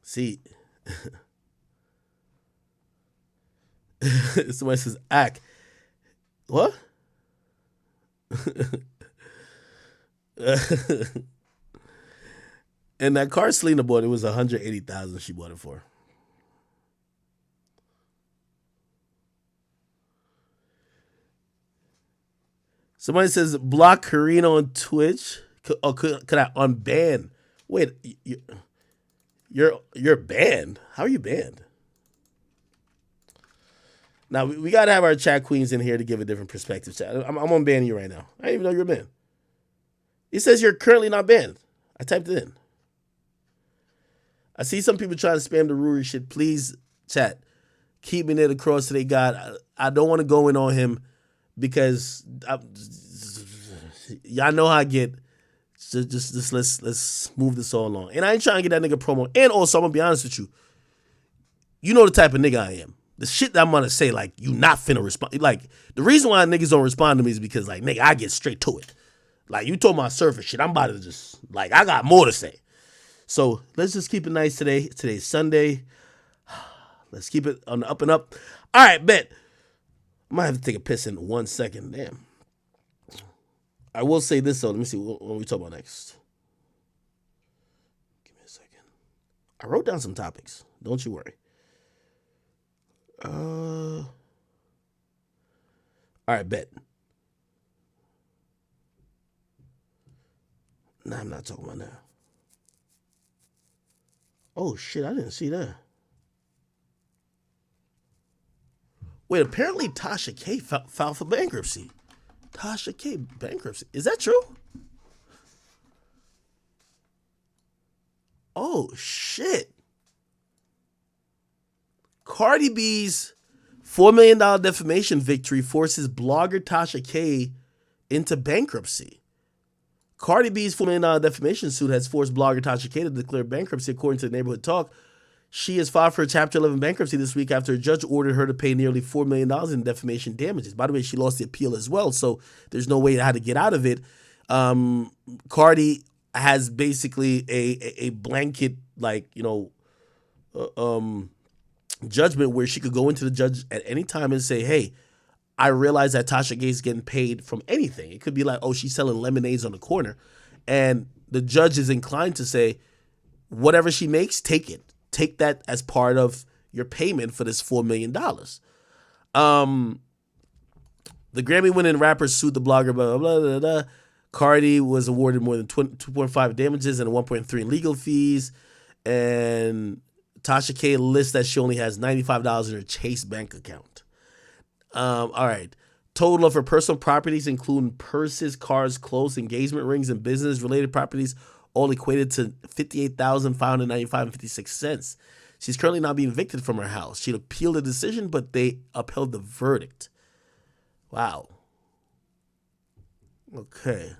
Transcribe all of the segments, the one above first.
See, somebody says, Ak. What? And that car Selena bought, it was 180,000 she bought it for. Somebody says block Karina on Twitch. Could I unban? Wait, you're banned. How are you banned? Now we gotta have our chat queens in here to give a different perspective. Chat. I'm unbanning you right now. I didn't even know you're banned. It says you're currently not banned. I typed it in. I see some people trying to spam the Ruri shit. Please, chat, keeping it across today. God, I don't want to go in on him because y'all know how I get. Just let's move this all along. And I ain't trying to get that nigga promo. And also, I'm gonna be honest with you. You know the type of nigga I am. The shit that I'm gonna say, like, you not finna respond. Like, the reason why niggas don't respond to me is because, like, nigga, I get straight to it. Like, you told my surface shit. I'm about to just, like, I got more to say. So let's just keep it nice today. Today's Sunday. Let's keep it on the up and up. All right, bet. I might have to take a piss in 1 second. Damn. I will say this, though. Let me see what we talk about next. Give me a second. I wrote down some topics. Don't you worry. All right, bet. Nah, I'm not talking about that. Oh, shit, I didn't see that. Wait, apparently Tasha K filed for bankruptcy. Tasha K bankruptcy. Is that true? Oh, shit. Cardi B's $4 million defamation victory forces blogger Tasha K into bankruptcy. Cardi B's $4 million defamation suit has forced blogger Tasha K to declare bankruptcy, according to the Neighborhood Talk. She has filed for a Chapter 11 bankruptcy this week after a judge ordered her to pay nearly $4 million in defamation damages. By the way, she lost the appeal as well, so there's no way how to get out of it. Cardi has basically a blanket, like, judgment where she could go into the judge at any time and say, hey, I realize that Tasha K is getting paid from anything. It could be like, oh, she's selling lemonades on the corner. And the judge is inclined to say, whatever she makes, take it. Take that as part of your payment for this $4 million. The Grammy-winning rapper sued the blogger, blah, blah, blah, blah. Cardi was awarded more than 2.5 damages and 1.3 in legal fees. And Tasha K lists that she only has $95 in her Chase bank account. All right. Total of her personal properties, including purses, cars, clothes, engagement rings, and business-related properties, all equated to $58,595.56. She's currently not being evicted from her house. She'd appealed the decision, but they upheld the verdict. Wow. Okay.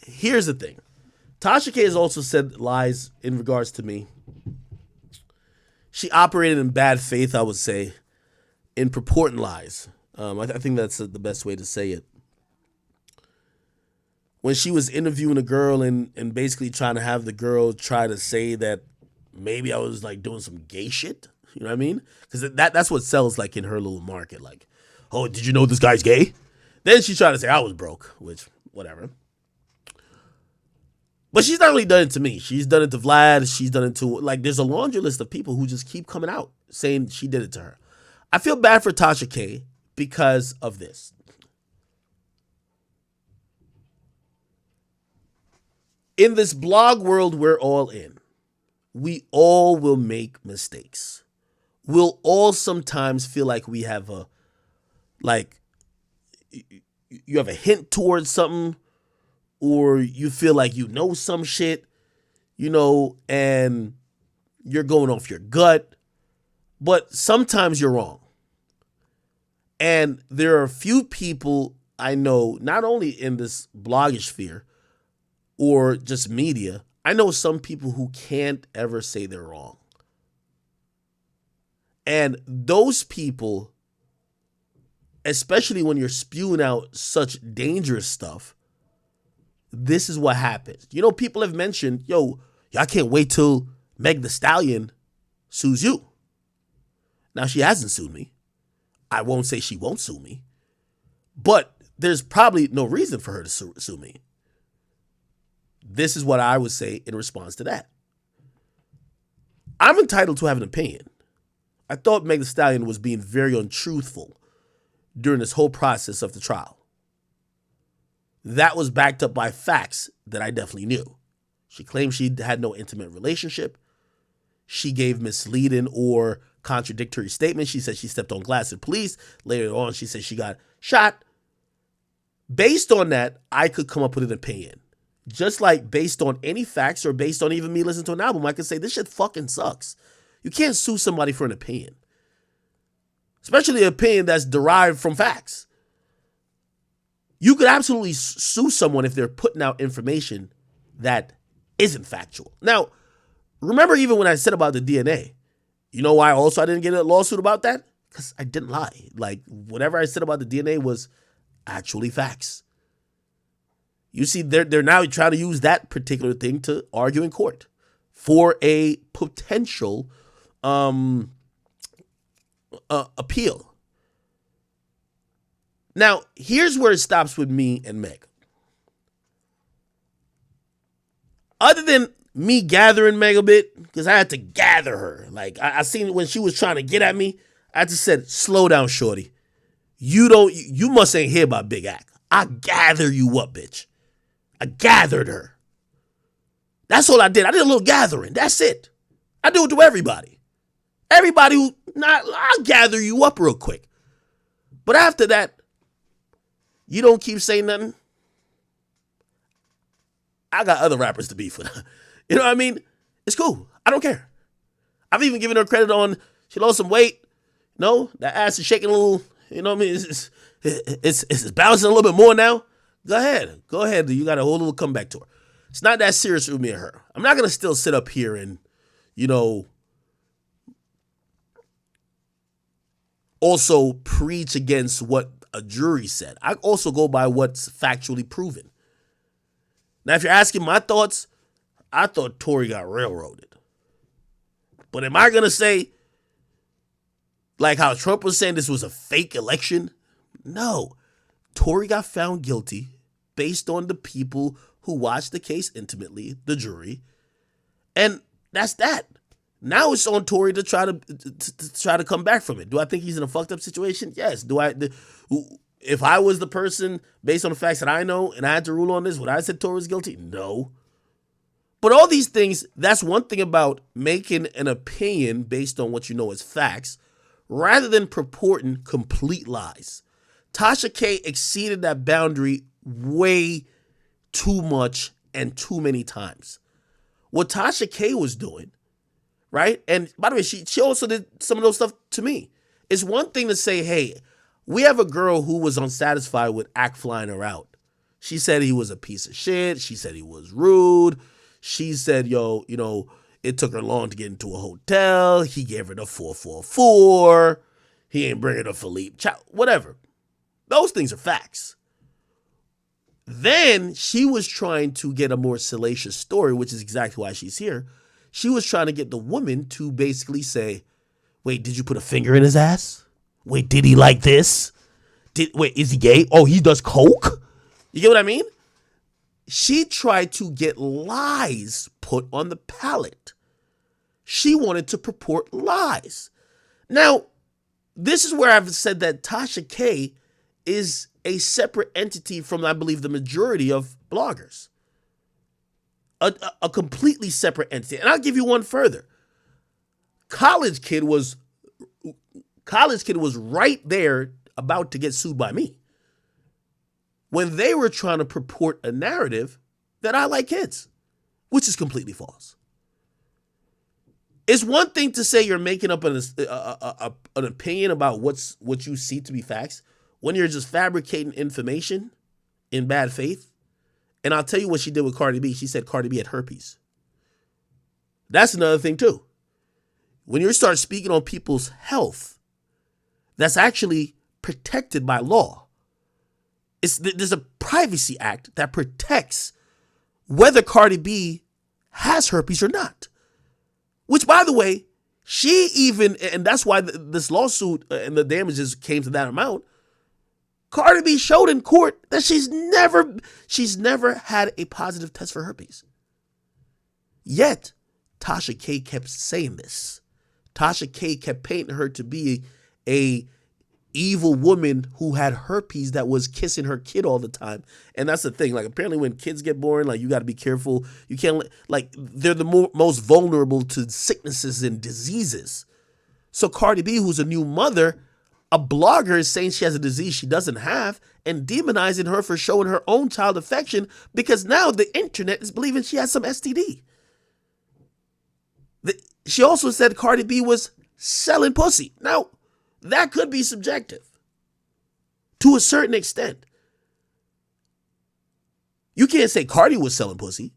Here's the thing. Tasha K has also said lies in regards to me. She operated in bad faith, I would say, in purporting lies. I think that's the best way to say it. When she was interviewing a girl and basically trying to have the girl try to say that maybe I was like doing some gay shit, you know what I mean? Because that's what sells like in her little market. Like, oh, did you know this guy's gay? Then she tried to say I was broke, which whatever. But she's not really done it to me. She's done it to Vlad. She's done it to, like, there's a laundry list of people who just keep coming out saying she did it to her. I feel bad for Tasha K because of this. In this blog world we're all in, we all will make mistakes. We'll all sometimes feel like we have you have a hint towards something, or you feel like you know some shit, and you're going off your gut, but sometimes you're wrong. And there are a few people I know, not only in this bloggish sphere or just media, I know some people who can't ever say they're wrong. And those people, especially when you're spewing out such dangerous stuff, this is what happens. You know, people have mentioned, yo, I can't wait till Meg the Stallion sues you. Now, she hasn't sued me. I won't say she won't sue me. But there's probably no reason for her to sue me. This is what I would say in response to that. I'm entitled to have an opinion. I thought Meg Thee Stallion was being very untruthful during this whole process of the trial. That was backed up by facts that I definitely knew. She claimed she had no intimate relationship. She gave misleading or contradictory statements. She said she stepped on glass at police. Later on, she said she got shot. Based on that, I could come up with an opinion. Just like based on any facts or based on even me listening to an album, I could say this shit fucking sucks. You can't sue somebody for an opinion. Especially an opinion that's derived from facts. You could absolutely sue someone if they're putting out information that isn't factual. Now, remember even when I said about the DNA, you know why also I didn't get a lawsuit about that? Because I didn't lie. Like, whatever I said about the DNA was actually facts. You see, they're now trying to use that particular thing to argue in court for a potential appeal. Now, here's where it stops with me and Meg. Other than me gathering Meg a bit, because I had to gather her. Like, I seen when she was trying to get at me, I just said, slow down, shorty. You must ain't hear about Big Act. I gather you up, bitch. I gathered her. That's all I did. I did a little gathering. That's it. I do it to everybody. Everybody who, I'll gather you up real quick. But after that, you don't keep saying nothing. I got other rappers to beef with. You know what I mean? It's cool. I don't care. I've even given her credit on she lost some weight. No, that ass is shaking a little. You know what I mean? It's bouncing a little bit more now. Go ahead. Go ahead. You got a whole little comeback to her. It's not that serious with me and her. I'm not going to still sit up here and, also preach against what a jury said. I also go by what's factually proven. Now, if you're asking my thoughts, I thought Tory got railroaded. But am I going to say, like how Trump was saying this was a fake election? No. Tory got found guilty based on the people who watched the case intimately, the jury. And that's that. Now it's on Tory to try to come back from it. Do I think he's in a fucked up situation? Yes. If I was the person based on the facts that I know and I had to rule on this, would I say Tory was guilty? No. But all these things, that's one thing about making an opinion based on what you know as facts, rather than purporting complete lies. Tasha K exceeded that boundary way too much and too many times. What Tasha K was doing, right? And by the way, she also did some of those stuff to me. It's one thing to say, hey, we have a girl who was unsatisfied with Act flying her out. She said he was a piece of shit. She said he was rude. She said, it took her long to get into a hotel. He gave her the 444. He ain't bringing her Philippe. Whatever. Those things are facts. Then she was trying to get a more salacious story, which is exactly why she's here. She was trying to get the woman to basically say, wait, did you put a finger in his ass? Wait, did he like this? Wait, is he gay? Oh, he does coke? You get what I mean? She tried to get lies put on the palette. She wanted to purport lies. Now, this is where I've said that Tasha K is a separate entity from, I believe, the majority of bloggers. A completely separate entity. And I'll give you one further. College Kid was right there about to get sued by me when they were trying to purport a narrative that I like kids, which is completely false. It's one thing to say you're making up an opinion about what you see to be facts when you're just fabricating information in bad faith. And I'll tell you what she did with Cardi B. She said Cardi B had herpes. That's another thing too. When you start speaking on people's health, that's actually protected by law. There's a privacy act that protects whether Cardi B has herpes or not. Which, by the way, she even, and that's why this lawsuit and the damages came to that amount. Cardi B showed in court that she's never had a positive test for herpes. Yet, Tasha K kept saying this. Tasha K kept painting her to be a evil woman who had herpes that was kissing her kid all the time. And that's the thing. Like, apparently when kids get born, like, you got to be careful. You can't, like, they're the most vulnerable to sicknesses and diseases. So Cardi B, who's a new mother, a blogger, is saying she has a disease she doesn't have and demonizing her for showing her own child affection because now the internet is believing she has some STD. She also said Cardi B was selling pussy. Now, that could be subjective to a certain extent. You can't say Cardi was selling pussy.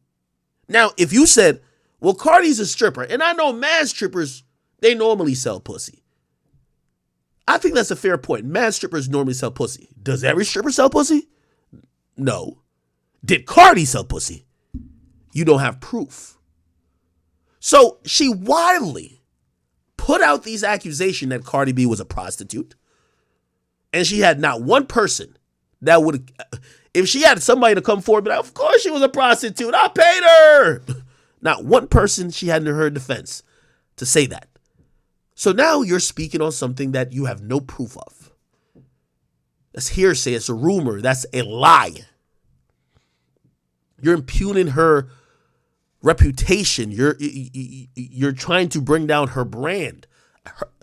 Now, if you said, well, Cardi's a stripper, and I know mad strippers, they normally sell pussy. I think that's a fair point. Mad strippers normally sell pussy. Does every stripper sell pussy? No. Did Cardi sell pussy? You don't have proof. So she wildly put out these accusations that Cardi B was a prostitute. And she had not one person that would, if she had somebody to come forward, but of course she was a prostitute, I paid her. Not one person she had in her defense to say that. So now you're speaking on something that you have no proof of. That's hearsay, it's a rumor, that's a lie. You're impugning her reputation. You're trying to bring down her brand.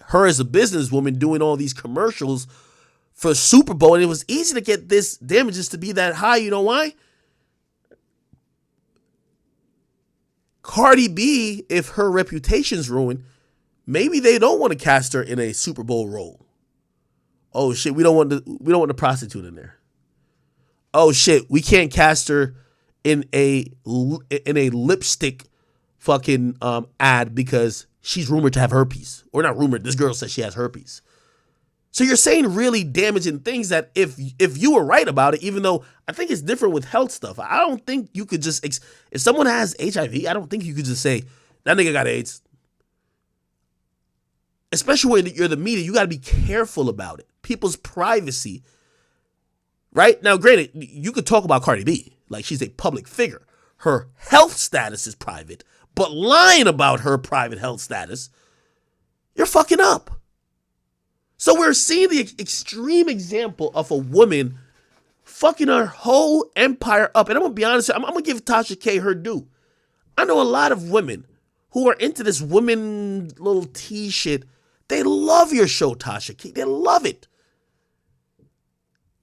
Her as a businesswoman doing all these commercials for Super Bowl, and it was easy to get this damages to be that high. You know why? Cardi B, if her reputation's ruined, maybe they don't want to cast her in a Super Bowl role. Oh shit, we don't want the prostitute in there. Oh shit, we can't cast her in a lipstick fucking ad because she's rumored to have herpes. Or not rumored, this girl says she has herpes. So you're saying really damaging things that if you were right about it, even though I think it's different with health stuff. I don't think you could just, if someone has HIV, I don't think you could just say, that nigga got AIDS. Especially when you're the media, you got to be careful about it. People's privacy. Right? Now, granted, you could talk about Cardi B. Like, she's a public figure. Her health status is private. But lying about her private health status, you're fucking up. So we're seeing the extreme example of a woman fucking her whole empire up. And I'm going to be honest, I'm going to give Tasha K her due. I know a lot of women who are into this women little tea shit. They love your show, Tasha K. They love it.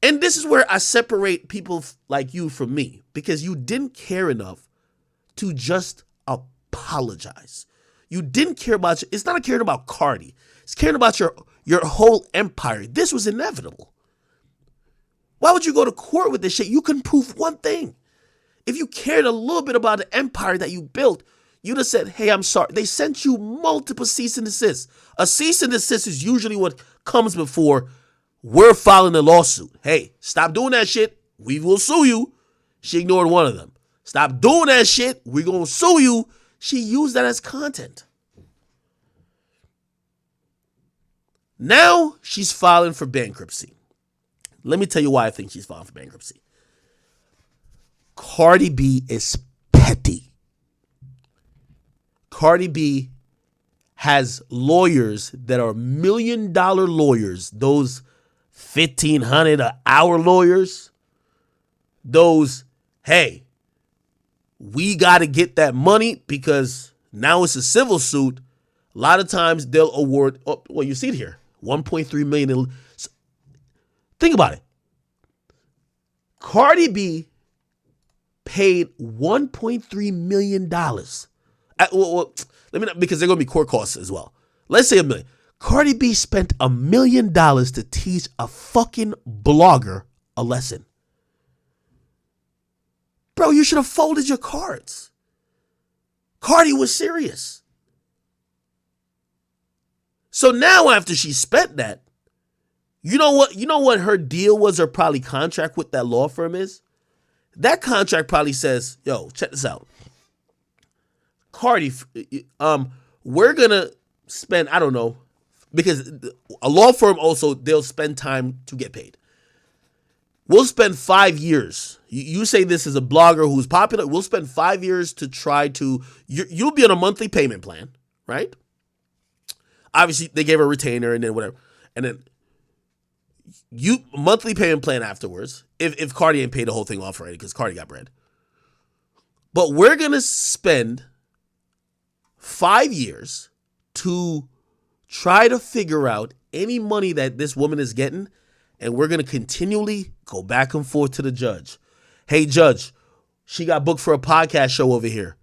And this is where I separate people like you from me, because you didn't care enough to just apologize. You didn't care about, it's not a caring about Cardi. It's caring about your whole empire. This was inevitable. Why would you go to court with this shit? You couldn't prove one thing. If you cared a little bit about the empire that you built, you'd have said, hey, I'm sorry. They sent you multiple cease and desist. A cease and desist is usually what comes before we're filing a lawsuit. Hey, stop doing that shit. We will sue you. She ignored one of them. Stop doing that shit. We're going to sue you. She used that as content. Now she's filing for bankruptcy. Let me tell you why I think she's filing for bankruptcy. Cardi B is petty. Cardi B has lawyers that are $1 million lawyers. Those $1,500 an hour lawyers. Those, hey, we got to get that money because now it's a civil suit. A lot of times they'll award, well, you see it here, $1.3 million. Think about it. Cardi B paid $1.3 million. Let me not, because they're going to be court costs as well. Let's say $1 million. Cardi B spent $1 million to teach a fucking blogger a lesson. Bro, you should have folded your cards. Cardi was serious. So now after she spent that, you know what her deal was, or probably contract with that law firm is? That contract probably says, yo, check this out. Cardi, we're gonna spend, I don't know, because a law firm also, they'll spend time to get paid. We'll spend 5 years. You say this is a blogger who's popular. We'll spend 5 years to try to, you'll be on a monthly payment plan, right? Obviously, they gave her a retainer and then whatever. And then you monthly payment plan afterwards, if Cardi ain't paid the whole thing off already, because Cardi got bread. But we're going to spend 5 years to try to figure out any money that this woman is getting, and we're going to continually go back and forth to the judge. Hey, judge, she got booked for a podcast show over here.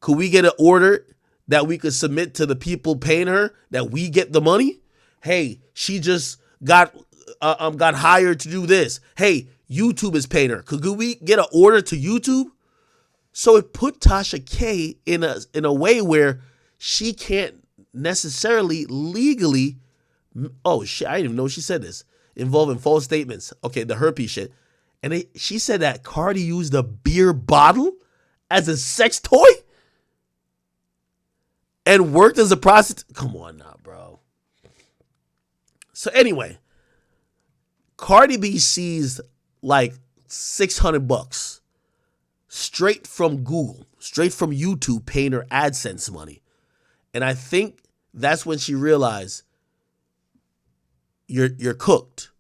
Could we get an order that we could submit to the people paying her that we get the money? Hey, she just got hired to do this. Hey, YouTube is paying her. Could we get an order to YouTube? So it put Tasha K in a way where she can't necessarily legally. Oh shit! I didn't even know she said this, involving false statements. Okay, the herpes shit, and she said that Cardi used a beer bottle as a sex toy and worked as a prostitute. Come on now, bro. So anyway, Cardi B sees like $600 straight from Google, straight from YouTube, paying her AdSense money. And I think that's when she realized you're cooked.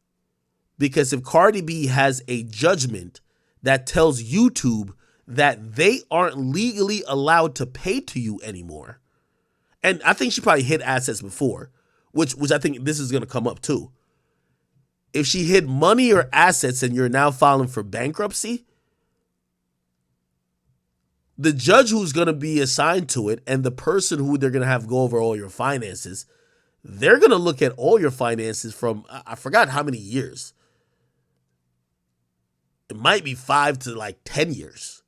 Because if Cardi B has a judgment that tells YouTube that they aren't legally allowed to pay to you anymore, and I think she probably hid assets before, which I think this is going to come up too. If she hid money or assets and you're now filing for bankruptcy, the judge who's going to be assigned to it and the person who they're going to have go over all your finances, they're going to look at all your finances from, I forgot how many years. It might be 5 to like 10 years.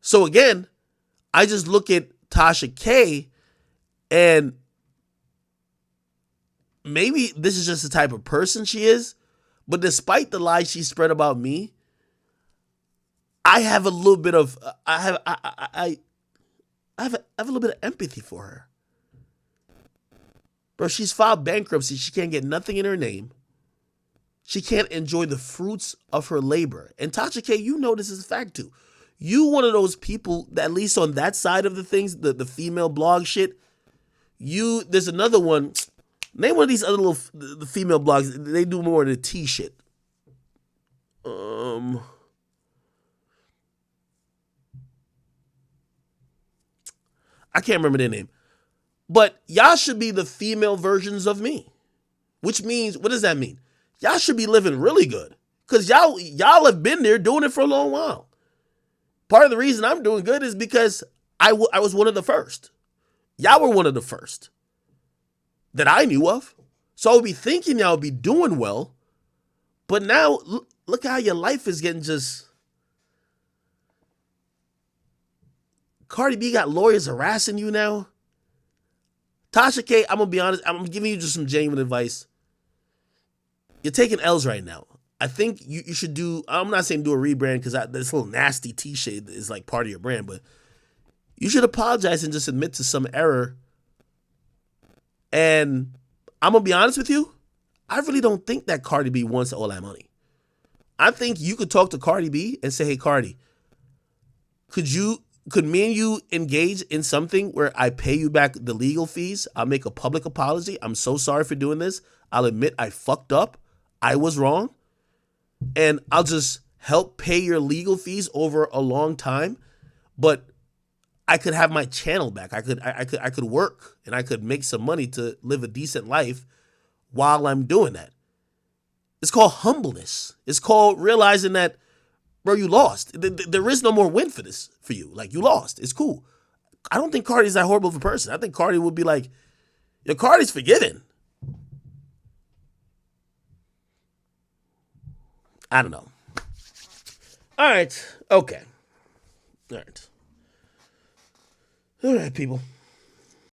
So again, I just look at Tasha K and maybe this is just the type of person she is, but despite the lies she spread about me, I have a little bit of I have a little bit of empathy for her. Bro, she's filed bankruptcy. She can't get nothing in her name. She can't enjoy the fruits of her labor. And Tasha K, you know this is a fact too. You one of those people, that at least on that side of the things, the female blog shit, there's another one. Name one of these other the female blogs. They do more of the tea shit. I can't remember their name. But y'all should be the female versions of me. Which means, what does that mean? Y'all should be living really good. Because y'all have been there doing it for a long while. Part of the reason I'm doing good is because I was one of the first. Y'all were one of the first that I knew of. So I would be thinking y'all would be doing well. But now, look how your life is getting just... Cardi B got lawyers harassing you now. Tasha K, I'm going to be honest, I'm giving you just some genuine advice. You're taking L's right now. I think you should do, I'm not saying do a rebrand because this little nasty T-shade is like part of your brand, but you should apologize and just admit to some error. And I'm going to be honest with you, I really don't think that Cardi B wants all that money. I think you could talk to Cardi B and say, hey, Cardi, could me and you engage in something where I pay you back the legal fees? I'll make a public apology. I'm so sorry for doing this. I'll admit I fucked up. I was wrong. And I'll just help pay your legal fees over a long time. But I could have my channel back. I could work and I could make some money to live a decent life while I'm doing that. It's called humbleness. It's called realizing that, bro, you lost. There is no more win for this, for you. Like, you lost. It's cool. I don't think Cardi's that horrible of a person. I think Cardi would be like, your Cardi's forgiven. I don't know. All right. Okay. All right. All right, people.